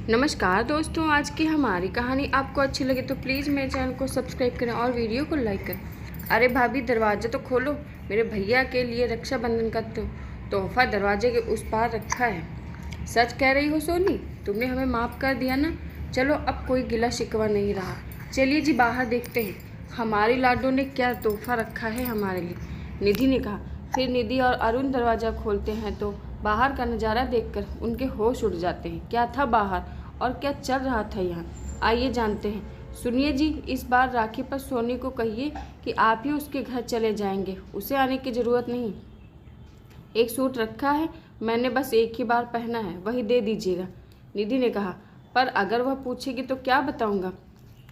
नमस्कार दोस्तों, आज की हमारी कहानी आपको अच्छी लगे तो प्लीज़ मेरे चैनल को सब्सक्राइब करें और वीडियो को लाइक करें। अरे भाभी, दरवाज़ा तो खोलो, मेरे भैया के लिए रक्षाबंधन का तोहफा दरवाजे के उस पार रखा है। सच कह रही हो सोनी, तुमने हमें माफ़ कर दिया ना। चलो, अब कोई गिला शिकवा नहीं रहा। चलिए जी, बाहर देखते हैं हमारी लाडो ने क्या तोहफा रखा है हमारे लिए, निधि ने कहा। फिर निधि और अरुण दरवाज़ा खोलते हैं तो बाहर का नज़ारा देखकर उनके होश उड़ जाते हैं। क्या था बाहर और क्या चल रहा था यहाँ, आइए जानते हैं। सुनिए जी, इस बार राखी पर सोनी को कहिए कि आप ही उसके घर चले जाएंगे, उसे आने की ज़रूरत नहीं। एक सूट रखा है, मैंने बस एक ही बार पहना है, वही दे दीजिएगा, निधि ने कहा। पर अगर वह पूछेगी तो क्या बताऊंगा,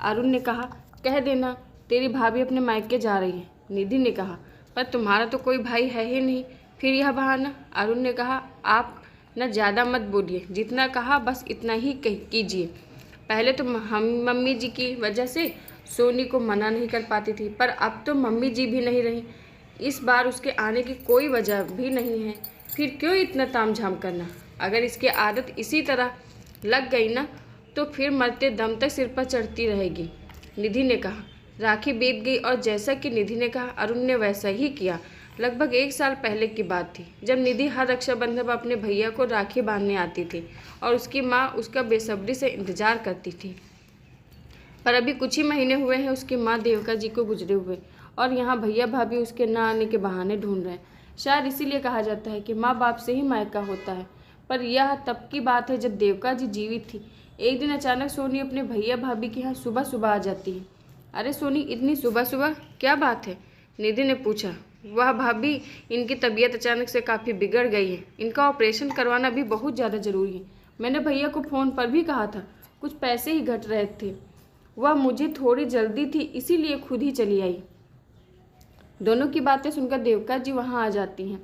अरुण ने कहा। कह देना तेरी भाभी अपने मायके जा रही है, निधि ने कहा। पर तुम्हारा तो कोई भाई है ही नहीं, फिर यह बहाना, अरुण ने कहा। आप न ज़्यादा मत बोलिए, जितना कहा बस इतना ही कीजिए। पहले तो हम मम्मी जी की वजह से सोनी को मना नहीं कर पाती थी, पर अब तो मम्मी जी भी नहीं रही। इस बार उसके आने की कोई वजह भी नहीं है, फिर क्यों इतना तामझाम करना। अगर इसकी आदत इसी तरह लग गई ना तो फिर मरते दम तक सिर पर चढ़ती रहेगी, निधि ने कहा। राखी बीत गई और जैसा कि निधि ने कहा, अरुण ने वैसा ही किया। लगभग 1 साल पहले की बात थी, जब निधि हर रक्षाबंधन पर अपने भैया को राखी बांधने आती थी और उसकी माँ उसका बेसब्री से इंतजार करती थी। पर अभी कुछ ही महीने हुए हैं उसकी माँ देवका जी को गुजरे हुए, और यहाँ भैया भाभी उसके ना आने के बहाने ढूंढ रहे हैं। शायद इसीलिए कहा जाता है कि माँ बाप से ही मायका होता है। पर यह तब की बात है जब देवका जी जीवित थी। एक दिन अचानक सोनी अपने भैया भाभी के यहाँ सुबह सुबह आ जाती है। अरे सोनी, इतनी सुबह सुबह क्या बात है, निधि ने पूछा। वह भाभी, इनकी तबीयत अचानक से काफ़ी बिगड़ गई है, इनका ऑपरेशन करवाना भी बहुत ज़्यादा ज़रूरी है। मैंने भैया को फ़ोन पर भी कहा था, कुछ पैसे ही घट रहे थे, वह मुझे थोड़ी जल्दी थी इसीलिए खुद ही चली आई। दोनों की बातें सुनकर देवका जी वहाँ आ जाती हैं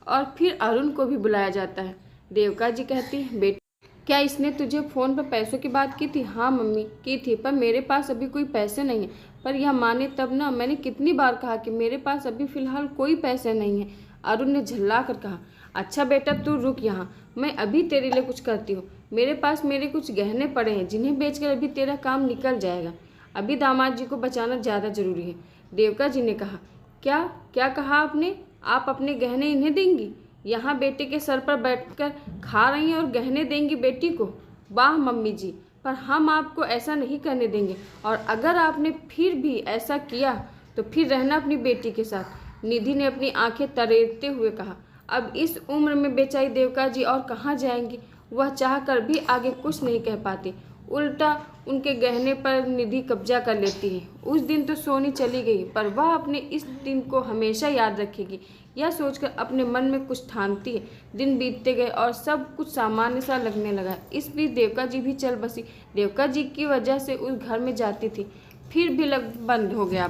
और फिर अरुण को भी बुलाया जाता है। देवका जी कहती है, बेटा क्या इसने तुझे फ़ोन पर पैसों की बात की थी? हाँ मम्मी, की थी, पर मेरे पास अभी कोई पैसे नहीं है। पर यह माने तब ना, मैंने कितनी बार कहा कि मेरे पास अभी फ़िलहाल कोई पैसे नहीं है, अरुण ने झल्ला कर कहा। अच्छा बेटा, तू रुक यहाँ, मैं अभी तेरे लिए कुछ करती हूँ। मेरे पास मेरे कुछ गहने पड़े हैं जिन्हें बेचकर अभी तेरा काम निकल जाएगा। अभी दामाद जी को बचाना ज़्यादा ज़रूरी है, देवका जी ने कहा। क्या क्या कहा आपने? आप अपने गहने इन्हें देंगी? यहाँ बेटे के सर पर बैठकर खा रही हैं और गहने देंगी बेटी को? वाह मम्मी जी, पर हम आपको ऐसा नहीं करने देंगे, और अगर आपने फिर भी ऐसा किया तो फिर रहना अपनी बेटी के साथ, निधि ने अपनी आंखें तरेरते हुए कहा। अब इस उम्र में बेचारी देवका जी और कहाँ जाएंगी, वह चाह कर भी आगे कुछ नहीं कह पाती। उल्टा उनके गहने पर निधि कब्जा कर लेती है। उस दिन तो सोनी चली गई, पर वह अपने इस दिन को हमेशा याद रखेगी, यह सोचकर अपने मन में कुछ ठानती है। दिन बीतते गए और सब कुछ सामान्य सा लगने लगा। इस बीच देवका जी भी चल बसी। देवका जी की वजह से उस घर में जाती थी, फिर भी बंद हो गया।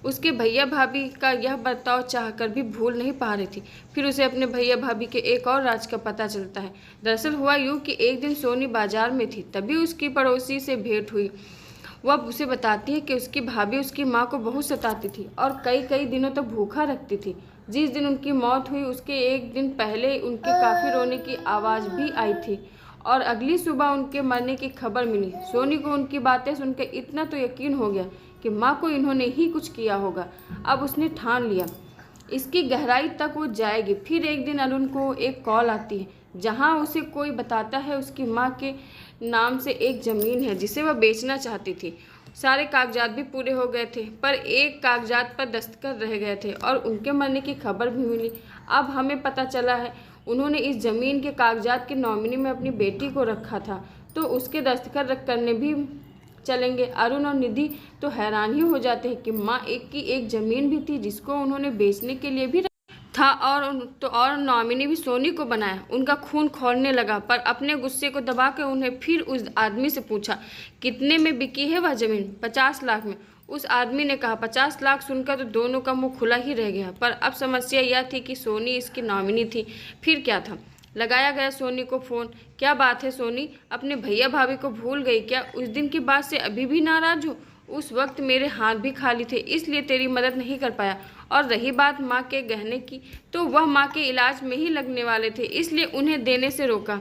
उसके भैया भाभी का यह बर्ताव चाहकर भी भूल नहीं पा रही थी। फिर उसे अपने भैया भाभी के एक और राज का पता चलता है। दरअसल हुआ यूँ कि एक दिन सोनी बाजार में थी, तभी उसकी पड़ोसी से भेंट हुई। वह उसे बताती है कि उसकी भाभी उसकी माँ को बहुत सताती थी और कई कई दिनों तक भूखा रखती थी। जिस दिन उनकी मौत हुई उसके एक दिन पहले उनके काफ़ी रोने की आवाज़ भी आई थी, और अगली सुबह उनके मरने की खबर मिली। सोनी को उनकी बातें सुनकर इतना तो यकीन हो गया कि माँ को इन्होंने ही कुछ किया होगा। अब उसने ठान लिया, इसकी गहराई तक वो जाएगी। फिर एक दिन अरुण को एक कॉल आती है, जहाँ उसे कोई बताता है उसकी माँ के नाम से एक ज़मीन है जिसे वह बेचना चाहती थी। सारे कागजात भी पूरे हो गए थे, पर एक कागजात पर दस्तखत रह गए थे और उनके मरने की खबर भी मिली। अब हमें पता चला है उन्होंने इस ज़मीन के कागजात के नॉमिनी में अपनी बेटी को रखा था, तो उसके दस्तखत करने भी चलेंगे। अरुण और निधि तो हैरान ही हो जाते हैं कि माँ एक की एक ज़मीन भी थी जिसको उन्होंने बेचने के लिए भी था, और नॉमिनी भी सोनी को बनाया। उनका खून खौलने लगा, पर अपने गुस्से को दबाकर उन्हें फिर उस आदमी से पूछा, कितने में बिकी है वह ज़मीन? 50 लाख में, उस आदमी ने कहा। 50 लाख सुनकर तो दोनों का मुंह खुला ही रह गया। पर अब समस्या यह थी कि सोनी इसकी नॉमिनी थी। फिर क्या था? लगाया गया सोनी को फ़ोन। क्या बात है सोनी, अपने भैया भाभी को भूल गई क्या? उस दिन की बात से अभी भी नाराज़ हो? उस वक्त मेरे हाथ भी खाली थे, इसलिए तेरी मदद नहीं कर पाया। और रही बात माँ के गहने की, तो वह माँ के इलाज में ही लगने वाले थे, इसलिए उन्हें देने से रोका।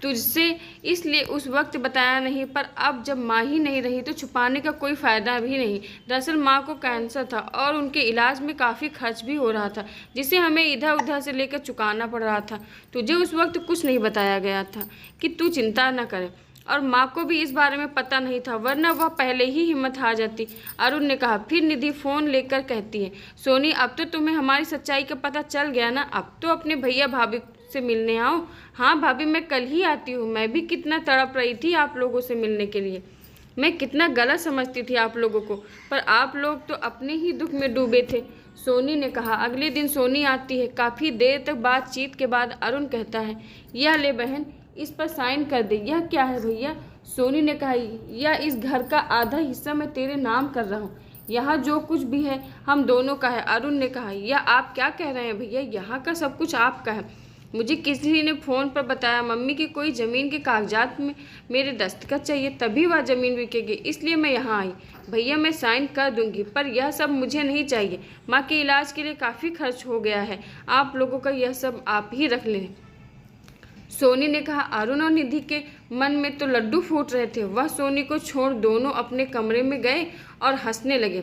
तुझसे इसलिए उस वक्त बताया नहीं, पर अब जब माँ ही नहीं रही तो छुपाने का कोई फ़ायदा भी नहीं। दरअसल माँ को कैंसर था और उनके इलाज में काफ़ी खर्च भी हो रहा था, जिसे हमें इधर उधर से लेकर चुकाना पड़ रहा था। तुझे उस वक्त कुछ नहीं बताया गया था कि तू चिंता न करे, और माँ को भी इस बारे में पता नहीं था, वरना वह पहले ही हिम्मत हार जाती। अरुण ने कहा। फिर निधि फ़ोन लेकर कहती है, सोनी अब तो तुम्हें हमारी सच्चाई का पता चल गया ना, अब तो अपने भैया भाभी से मिलने आओ। हाँ भाभी, मैं कल ही आती हूँ। मैं भी कितना तड़प रही थी आप लोगों से मिलने के लिए। मैं कितना गलत समझती थी आप लोगों को, पर आप लोग तो अपने ही दुख में डूबे थे, सोनी ने कहा। अगले दिन सोनी आती है। काफ़ी देर तक बातचीत के बाद अरुण कहता है, यह ले बहन, इस पर साइन कर दे। यह क्या है भैया? सोनी ने कहा, यह इस घर का आधा हिस्सा मैं तेरे नाम कर रहा हूँ। यहाँ जो कुछ भी है हम दोनों का है। अरुण ने कहा, यह आप क्या कह रहे हैं भैया? यहाँ का सब कुछ आपका है। मुझे किसी ने फ़ोन पर बताया मम्मी की कोई ज़मीन के कागजात में मेरे दस्तखत चाहिए, तभी वह ज़मीन बिकेगी, इसलिए मैं यहाँ आई। भैया मैं साइन कर दूंगी, पर यह सब मुझे नहीं चाहिए। माँ के इलाज के लिए काफ़ी खर्च हो गया है, आप लोगों का यह सब आप ही रख लें, सोनी ने कहा। अरुण और निधि के मन में तो लड्डू फूट रहे थे। वह सोनी को छोड़ दोनों अपने कमरे में गए और हंसने लगे।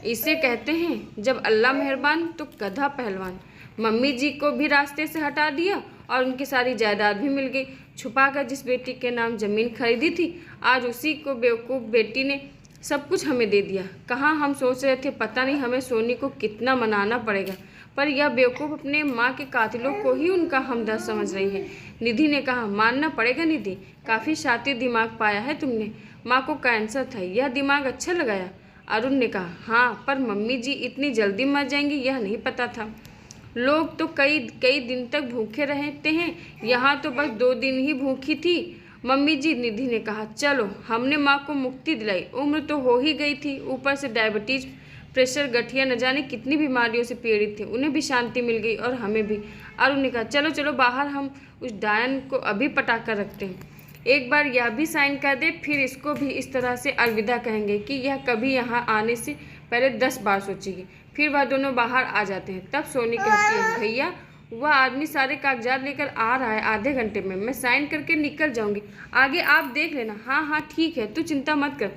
इसे कहते हैं जब अल्लाह मेहरबान तो गधा पहलवान। मम्मी जी को भी रास्ते से हटा दिया और उनकी सारी जायदाद भी मिल गई। छुपाकर जिस बेटी के नाम ज़मीन खरीदी थी, आज उसी को बेवकूफ़ बेटी ने सब कुछ हमें दे दिया। कहाँ हम सोच रहे थे, पता नहीं हमें सोनी को कितना मनाना पड़ेगा, पर यह बेवकूफ़ अपने माँ के कातिलों को ही उनका हमदर्द समझ रही है। निधि ने कहा, मानना पड़ेगा निधि, काफ़ी शातिर दिमाग पाया है तुमने। माँ को कैंसर था, यह दिमाग अच्छा लगाया। अरुण ने कहा, हाँ, पर मम्मी जी इतनी जल्दी मर जाएंगी यह नहीं पता था। लोग तो कई कई दिन तक भूखे रहते हैं, यहाँ तो बस 2 दिन ही भूखी थी मम्मी जी। निधि ने कहा, चलो हमने माँ को मुक्ति दिलाई, उम्र तो हो ही गई थी, ऊपर से डायबिटीज, प्रेशर, गठिया, न जाने कितनी बीमारियों से पीड़ित थे, उन्हें भी शांति मिल गई और हमें भी। अरुण ने कहा, चलो चलो बाहर, हम उस डायन को अभी पटा कर रखते हैं। एक बार यह भी साइन कर दे, फिर इसको भी इस तरह से अलविदा कहेंगे कि यह कभी यहाँ आने से पहले 10 बार सोचेगी। फिर वह दोनों बाहर आ जाते हैं। तब सोनी कहती है, भैया वह आदमी सारे कागजात लेकर आ रहा है, आधे घंटे में मैं साइन करके निकल जाऊंगी, आगे आप देख लेना। हाँ हाँ ठीक है, तू चिंता मत कर।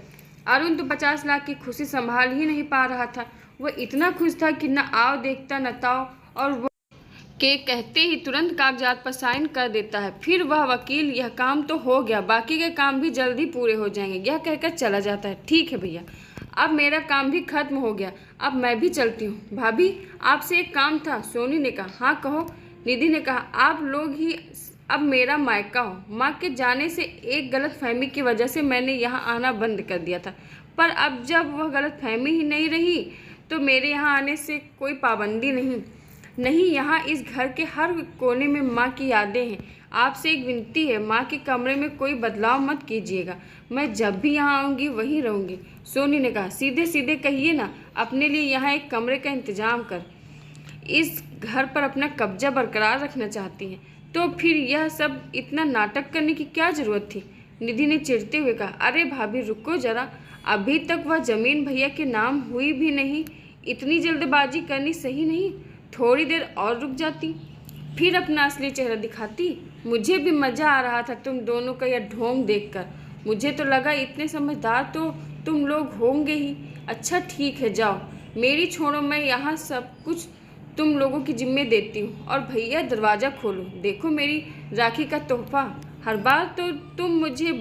अरुण तो 50 लाख की खुशी संभाल ही नहीं पा रहा था। वह इतना खुश था कि न आओ देखता न ताओ, और वो के कहते ही तुरंत कागजात पर साइन कर देता है। फिर वह वकील, यह काम तो हो गया, बाकी के काम भी जल्दी पूरे हो जाएंगे, यह कहकर चला जाता है। ठीक है भैया, अब मेरा काम भी खत्म हो गया, अब मैं भी चलती हूँ। भाभी आपसे एक काम था, सोनी ने कहा। हाँ कहो। निधि ने कहा, आप लोग ही अब मेरा मायका हो। माँ के जाने से एक गलतफहमी की वजह से मैंने यहाँ आना बंद कर दिया था, पर अब जब वह गलतफहमी ही नहीं रही तो मेरे यहाँ आने से कोई पाबंदी नहीं। यहाँ इस घर के हर कोने में माँ की यादें हैं। आपसे एक विनती है, माँ के कमरे में कोई बदलाव मत कीजिएगा, मैं जब भी यहाँ आऊँगी वहीं रहूँगी। सोनी ने कहा, सीधे सीधे कहिए ना, अपने लिए यहाँ एक कमरे का इंतजाम कर। इस घर पर अपना कब्जा बरकरार रखना चाहती हैं तो फिर यह सब इतना नाटक करने की क्या ज़रूरत थी? निधि ने चिढ़ते हुए कहा, अरे भाभी रुको जरा, अभी तक वह ज़मीन भैया के नाम हुई भी नहीं, इतनी जल्दबाजी करनी सही नहीं। थोड़ी देर और रुक जाती, फिर अपना असली चेहरा दिखाती। मुझे भी मज़ा आ रहा था तुम दोनों का यह ढोंग देखकर। मुझे तो लगा इतने समझदार तो तुम लोग होंगे ही। अच्छा ठीक है, जाओ, मेरी छोड़ो, मैं यहाँ सब कुछ तुम लोगों की जिम्मे देती हूँ। और भैया दरवाज़ा खोलो, देखो मेरी राखी का तोहफा। हर बार तो तुम मुझे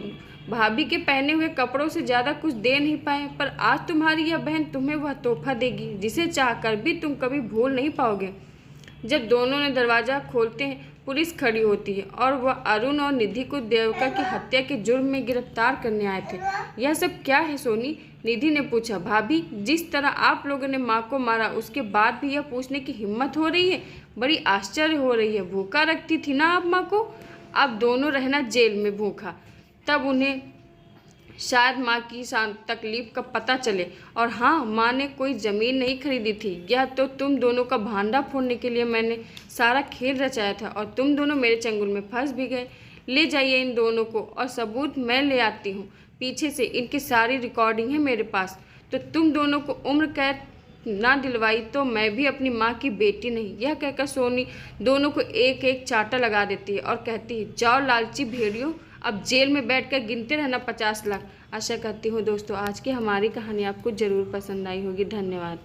भाभी के पहने हुए कपड़ों से ज़्यादा कुछ दे नहीं पाए, पर आज तुम्हारी यह बहन तुम्हें वह तोहफा देगी जिसे चाहकर भी तुम कभी भूल नहीं पाओगे। जब दोनों ने दरवाज़ा खोलते हैं, पुलिस खड़ी होती है और वह अरुण और निधि को देवका की हत्या के जुर्म में गिरफ्तार करने आए थे। यह सब क्या है सोनी? निधि ने पूछा। भाभी, जिस तरह आप लोगों ने माँ को मारा उसके बाद भी यह पूछने की हिम्मत हो रही है, बड़ी आश्चर्य हो रही है। भूखा रखती थी ना आप माँ को, अब दोनों रहना जेल में भूखा, तब उन्हें शायद माँ की तकलीफ का पता चले। और हाँ, माँ ने कोई ज़मीन नहीं खरीदी थी, यह तो तुम दोनों का भांडा फोड़ने के लिए मैंने सारा खेल रचाया था और तुम दोनों मेरे चंगुल में फंस भी गए। ले जाइए इन दोनों को, और सबूत मैं ले आती हूँ पीछे से, इनकी सारी रिकॉर्डिंग है मेरे पास। तो तुम दोनों को उम्र कैद ना दिलवाई तो मैं भी अपनी माँ की बेटी नहीं। यह कहकर सोनी दोनों को एक एक चांटा लगा देती है और कहती है, जाओ लालची भेड़ियों, अब जेल में बैठकर गिनते रहना 50 लाख। आशा करती हूँ दोस्तों आज की हमारी कहानी आपको ज़रूर पसंद आई होगी। धन्यवाद।